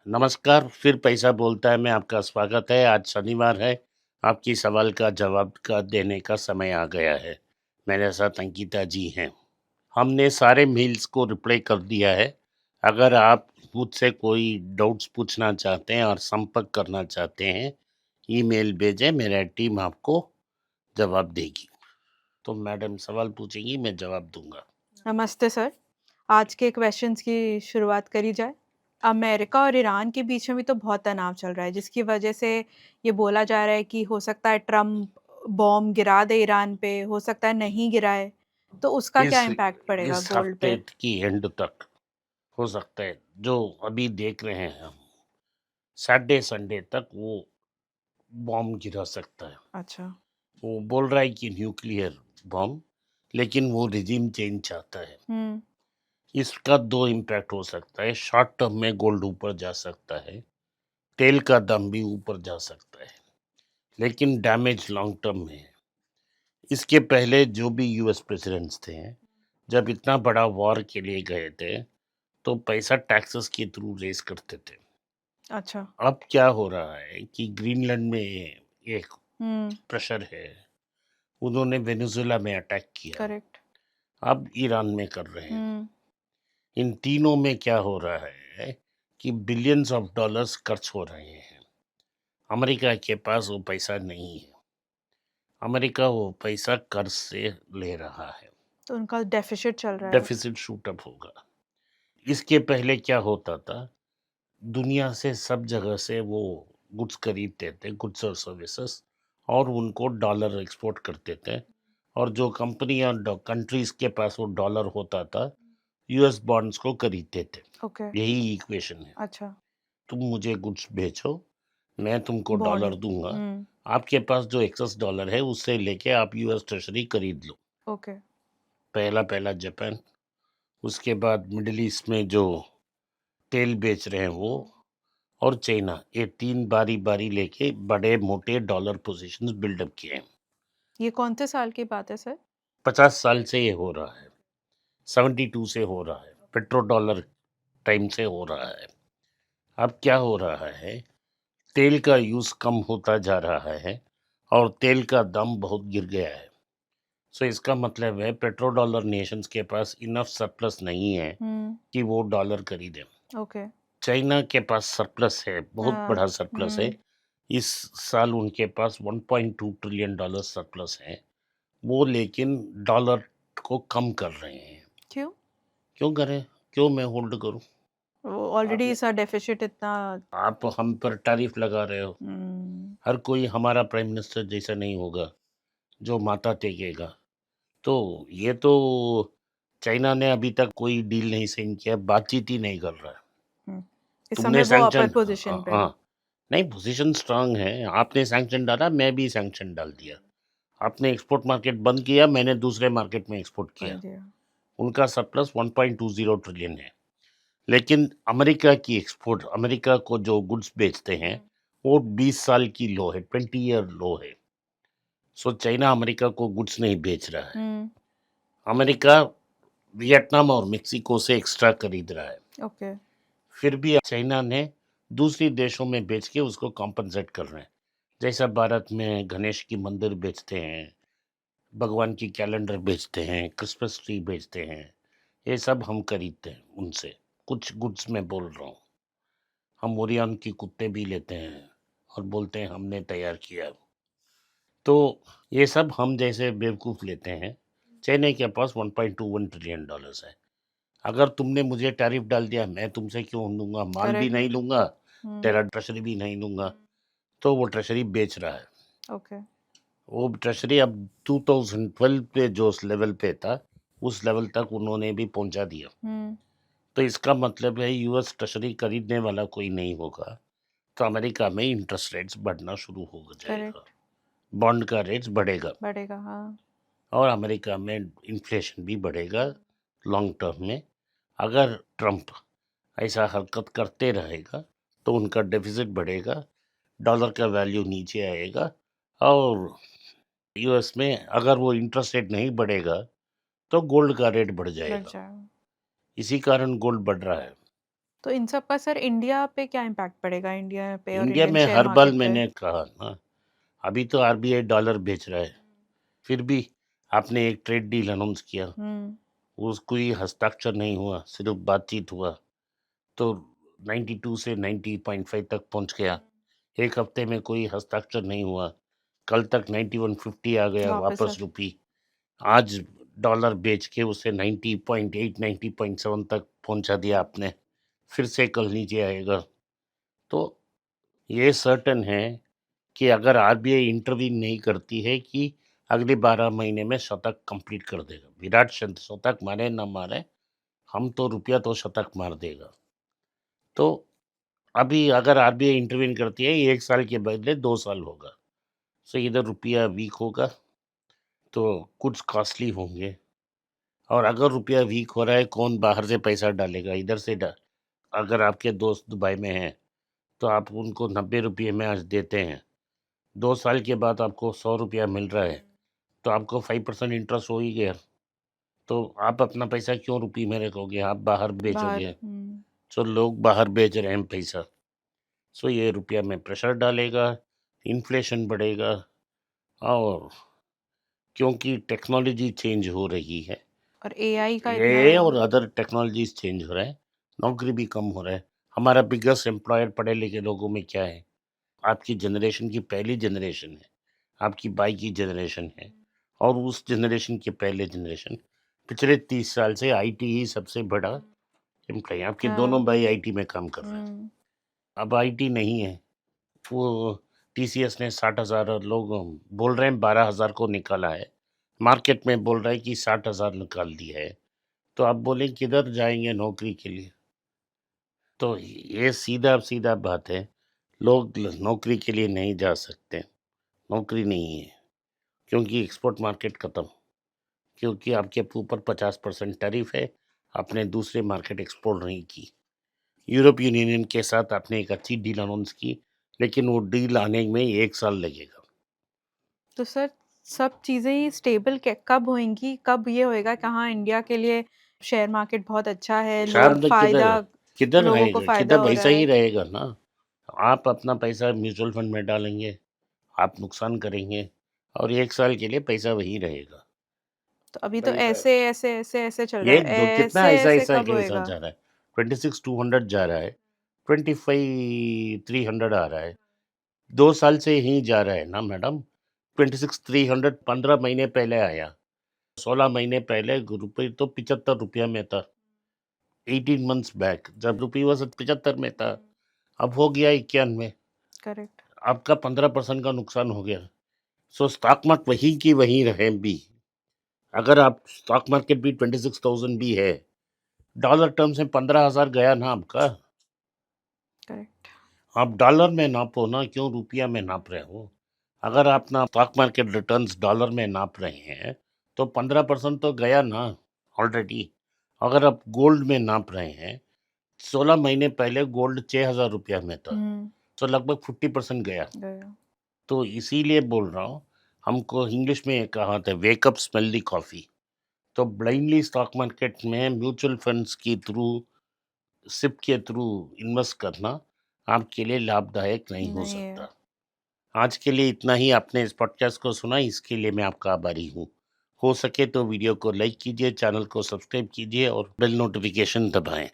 नमस्कार, फिर पैसा बोलता है में आपका स्वागत है। आज शनिवार है, आपकी सवाल का जवाब का देने का समय आ गया है। मेरे साथ अंकिता जी हैं। हमने सारे मेल्स को रिप्लाई कर दिया है। अगर आप मुझसे कोई डाउट्स पूछना चाहते हैं और संपर्क करना चाहते हैं, ईमेल भेजें, मेरा टीम आपको जवाब देगी। तो मैडम सवाल पूछेंगी, मैं जवाब दूंगा। नमस्ते सर। आज के क्वेश्चंस की शुरुआत करी जाए। अमेरिका और ईरान के बीच में भी तो बहुत तनाव चल रहा है, जिसकी वजह से ये बोला जा रहा है कि हो सकता है ट्रम्प बॉम्ब गिरा दे ईरान पे, हो सकता है नहीं गिराए। तो उसका क्या इस इम्पैक्ट पड़ेगा इस गोल्ड हफ्ते पे? की एंड तक हो सकता है। जो अभी देख रहे हैं हम, सैटरडे संडे तक वो बॉम्ब गिरा सकता है। अच्छा। वो बोल रहा है कि न्यूक्लियर बॉम्ब, लेकिन वो रिजीम चेंज चाहता है। हम्म। इसका दो इम्पैक्ट हो सकता है। शॉर्ट टर्म में गोल्ड ऊपर जा सकता है, तेल का दाम भी ऊपर जा सकता है, लेकिन डैमेज लॉन्ग टर्म में है। इसके पहले जो भी यूएस प्रेसिडेंट्स थे, जब इतना बड़ा वॉर के लिए गए थे, तो पैसा टैक्सेस के थ्रू रेस करते थे। अच्छा। अब क्या हो रहा है कि ग्रीनलैंड में एक हम्म। प्रेशर है, उन्होंने वेनेजुएला में अटैक किया, करेक्ट। अब ईरान में कर रहे हैं। हम्म। इन तीनों में क्या हो रहा है कि बिलियंस ऑफ डॉलर्स खर्च हो रहे हैं। अमेरिका के पास वो पैसा नहीं है। अमेरिका वो पैसा कर्ज से ले रहा है। तो उनका डेफिसिट चल रहा है। डेफिसिट शूट अप होगा। इसके पहले क्या होता था, दुनिया से सब जगह से वो गुड्स खरीदते थे, गुड्स और सर्विसेज, और उनको डॉलर एक्सपोर्ट करते थे। और जो कंपनी और कंट्रीज के पास वो डॉलर होता था, यूएस बॉन्ड्स को खरीदते थे। ओके। यही इक्वेशन है। अच्छा। तुम मुझे गुड्स बेचो, मैं तुमको बॉन्ड। डॉलर दूंगा। हम्म। आपके पास जो एक्सेस डॉलर है उससे लेके आप यूएस ट्रेजरी खरीद लो। ओके। पहला पहला जापान, उसके बाद मिडिल ईस्ट में जो तेल बेच रहे हैं वो, और चाइना, ये तीन बारी बारी लेके बड़े मोटे डॉलर पोजीशंस बिल्डअप किए हैं। ये कौन से साल की बात है सर? 50 साल से ये हो रहा है, 72 से हो रहा है, पेट्रो डॉलर टाइम से हो रहा है। अब क्या हो रहा है, तेल का यूज कम होता जा रहा है और तेल का दाम बहुत गिर गया है। सो इसका मतलब है पेट्रो डॉलर नेशंस के पास इनफ सरप्लस नहीं है हम्म। कि वो डॉलर खरीदें। ओके। चाइना के पास सरप्लस है, बहुत हाँ। बड़ा सरप्लस है। हम्म। इस साल उनके पास 1.2 ट्रिलियन डॉलर सरप्लस है। वो लेकिन डॉलर को कम कर रहे हैं। क्यों? क्यों करें? क्यों मैं होल्ड करूं? वो ऑलरेडी आप इसका डेफिसिट इतना। आप हम पर टैरिफ लगा रहे हो। हम्म। हर कोई हमारा प्राइम मिनिस्टर जैसा नहीं होगा जो माथा टेकेगा। तो ये तो चाइना ने अभी तक कोई डील नहीं साइन किया, बातचीत ही नहीं कर रहा है। हम्म। इस समय तुमने वो अपर सैंक्शन, पोजीशन पे है। हाँ, नहीं, पोजीशन स्ट्रांग है। आपने सैंक्शन डाला, मैं भी सैंक्शन डाल दिया। आपने एक्सपोर्ट मार्केट बंद किया, मैंने दूसरे मार्केट में एक्सपोर्ट हाँ किया। जी। उनका सरप्लस 1.20 ट्रिलियन है। लेकिन अमेरिका की एक्सपोर्ट, अमेरिका को जो गुड्स बेचते हैं, वो 20 साल की लो है, 20 ईयर लो है। सो चाइना अमेरिका को गुड्स नहीं बेच रहा है। हम्म। अमेरिका वियतनाम और मेक्सिको से एक्स्ट्रा खरीद रहा है। ओके। फिर भी चाइना ने दूसरी देशों में बेच के उसको कॉम्पनसेट कर रहे हैं। जैसा भारत में गणेश की मंदिर बेचते हैं, भगवान की कैलेंडर बेचते हैं, क्रिसमस ट्री बेचते हैं, ये सब हम खरीदते हैं उनसे। कुछ गुड्स में बोल रहा हूँ। हम ओरियन की कुत्ते भी लेते हैं और बोलते हैं हमने तैयार किया। तो ये सब हम जैसे बेवकूफ़ लेते हैं। चाइना के पास 1.21 ट्रिलियन डॉलर्स है। अगर तुमने मुझे टैरिफ डाल दिया, मैं तुमसे क्यों लूंगा? माल भी करेक्ट। नहीं लूंगा, हम्म। तेरा ट्रेशरी भी नहीं लूंगा। तो वो ट्रेशरी बेच रहा है। ओके। वो ट्रेशरी अब 2012 पे जो उस लेवल पे था, उस लेवल तक उन्होंने भी पहुंचा दिया। हम्म। तो इसका मतलब है यूएस ट्रेशरी खरीदने वाला कोई नहीं होगा, तो अमेरिका में इंटरेस्ट रेट्स बढ़ना शुरू हो जाएगा, करेक्ट। बॉन्ड का रेट्स बढ़ेगा, बढ़ेगा, हाँ। और अमेरिका में इन्फ्लेशन भी बढ़ेगा लॉन्ग टर्म में। अगर ट्रम्प ऐसा हरकत करते रहेगा तो उनका डेफिसिट बढ़ेगा, डॉलर का वैल्यू नीचे आएगा, और यूएस में अगर वो इंटरेस्ट रेट नहीं बढ़ेगा तो गोल्ड का रेट बढ़ बढ़ जाएगा। जाएगा। इसी कारण गोल्ड बढ़ रहा है। तो इन सब का सर इंडिया पे क्या इम्पैक्ट पड़ेगा? इंडिया पे और इंडिया इंडियन में शेयर हर बार मार्केट पे? मैंने कहा ना, अभी तो आरबीआई डॉलर बेच रहा है, फिर भी आपने एक ट्रेड डील अनाउंस किया, हुँ, उस कोई हस्ताक्षर नहीं हुआ, सिर्फ बातचीत हुआ, तो 92 से 90.5 तक पहुंच गया। एक हफ्ते में कोई हस्ताक्षर नहीं हुआ, कल तक 9150 आ गया वापस वापस आ रुपी। आज डॉलर बेच के उसे 90.8 90.7 तक पहुंचा दिया आपने, फिर से कल नीचे आएगा। तो ये सर्टेन है कि अगर आरबीआई इंटरवीन नहीं करती है कि अगले 12 महीने में शतक कंप्लीट कर देगा। विराट शतक मारे ना मारे, हम तो रुपया तो शतक मार देगा। तो अभी अगर आरबीआई इंटरवीन करती है, 1 साल के बदले 2 साल होगा। सो इधर रुपया वीक होगा, तो कुछ कॉस्टली होंगे। और अगर रुपया वीक हो रहा है, कौन बाहर से पैसा डालेगा? इधर से अगर आपके दोस्त दुबई में हैं, तो आप उनको 90 रुपये में आज देते हैं, 2 साल के बाद आपको 100 रुपया मिल रहा है, तो आपको 5% इंटरेस्ट हो ही गया। तो आप अपना पैसा क्यों रुपये में रखोगे? आप बाहर बाहर बेचोगे। सो लोग बाहर बेच रहे हैं पैसा, सो ये रुपया में प्रेशर डालेगा, इन्फ्लेशन बढ़ेगा। और क्योंकि टेक्नोलॉजी चेंज हो रही है, और एआई का इतना ये और अदर टेक्नोलॉजीज चेंज हो रहा है, नौकरी भी कम हो रहा है। हमारा बिगेस्ट एम्प्लॉयर पढ़े लिखे लोगों में क्या है? आपकी जनरेशन की पहली जनरेशन है, आपकी बाई की जनरेशन है, और उस जनरेशन के पहले जनरेशन। पिछले 30 साल से आईटी ही सबसे बड़ा एम्प्लॉय। आपके दोनों हाँ, भाई आईटी में काम कर रहे हैं। हुँ, अब आईटी नहीं है, वो टीसीएस ने 60,000, लोग बोल रहे हैं 12,000 को निकाला है, मार्केट में बोल रहा है कि 60,000 निकाल दिया है। तो आप बोले किधर जाएंगे नौकरी के लिए? तो ये सीधा सीधा बात है, लोग नौकरी के लिए नहीं जा सकते, नौकरी नहीं है, क्योंकि एक्सपोर्ट मार्केट खत्म, क्योंकि आपके ऊपर 50% टैरिफ है, आपने दूसरे मार्केट एक्सपोर्ट नहीं की। यूरोपियन यूनियन के साथ आपने एक अच्छी डील अनाउंस की, लेकिन वो डील आने में 1 साल लगेगा। तो सर सब चीज़ें ही स्टेबल क कब होएँगी? कब ये होएगा कि हाँ, इंडिया के लिए शेयर मार्केट बहुत अच्छा है, शहर लोग में किधर फ़ायदा किधर लोगों को रहेगा? फ़ायदा किधर हो रहा वैसा ही है। रहेगा ना। आप अपना पैसा म्यूचुअल फंड में डालेंगे, आप नुकसान करेंगे, और 1 साल के लिए पैसा वही रहेगा। तो अभी तो पैसा ऐसे चल रहा ये है। दो कितना ऐसे कब ऐसा होएगा? जा रहा है? 26,200 जा रहा है, 25,300 आ रहा है। 2 साल से ही जा रहा है ना मैडम। 26,300 15 महीने पहले आया। 16 महीने पहले रुपये तो 75 रुपया में था। 18 मंथ्स बैक जब रुपये वॉज 75 में था, अब हो गया 91। करेक्ट, आपका 15% का नुकसान हो गया। सो स्टॉक मार्केट वही की वही रहे भी। अगर आप स्टॉक मार्केट भी 26,000 भी है, डॉलर टर्म्स में 15,000 गया ना आपका। करेक्ट। आप डॉलर में नापो ना, क्यों रुपया में नाप रहे हो? अगर आप ना स्टॉक मार्केट रिटर्न्स डॉलर में नाप रहे हैं, तो 15% तो गया ना ऑलरेडी। अगर आप गोल्ड में नाप रहे हैं, 16 महीने पहले गोल्ड 6,000 रुपया में था, हुँ, तो लगभग 50% गया। गया। तो इसीलिए बोल रहा हूँ, हमको इंग्लिश में एक कहावत है, वेक अप स्मेल दी कॉफ़ी। तो ब्लाइंडली स्टॉक मार्केट में म्यूचुअल फंड्स की थ्रू, सिप के थ्रू इन्वेस्ट करना आपके लिए लाभदायक नहीं हो नहीं है। सकता। आज के लिए इतना ही। आपने इस पॉडकास्ट को सुना, इसके लिए मैं आपका आभारी हूँ। हो सके तो वीडियो को लाइक कीजिए, चैनल को सब्सक्राइब कीजिए और बेल नोटिफिकेशन दबाएं।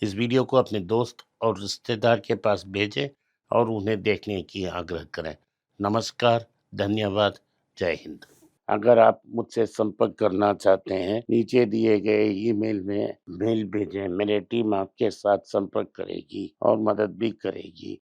इस वीडियो को अपने दोस्त और रिश्तेदार के पास भेजें और उन्हें देखने की आग्रह करें। नमस्कार, धन्यवाद, जय हिंद। अगर आप मुझसे संपर्क करना चाहते हैं, नीचे दिए गए ईमेल में मेल भेजें। मेरी टीम आपके साथ संपर्क करेगी और मदद भी करेगी।